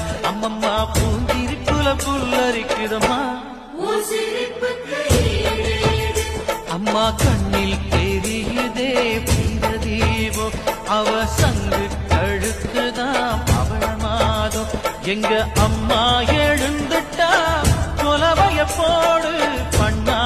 பாரு அம்மம்மா பூந்திருக்குல புல்லரிக்குதம்மா அம்மா கண்ணில் தெரியுதே பிரதீபம் அவ சங்கு கழுத்துதான் அவள மாதம் எங்க அம்மா எழுந்துட்டா கொலவைய போடு பண்ணா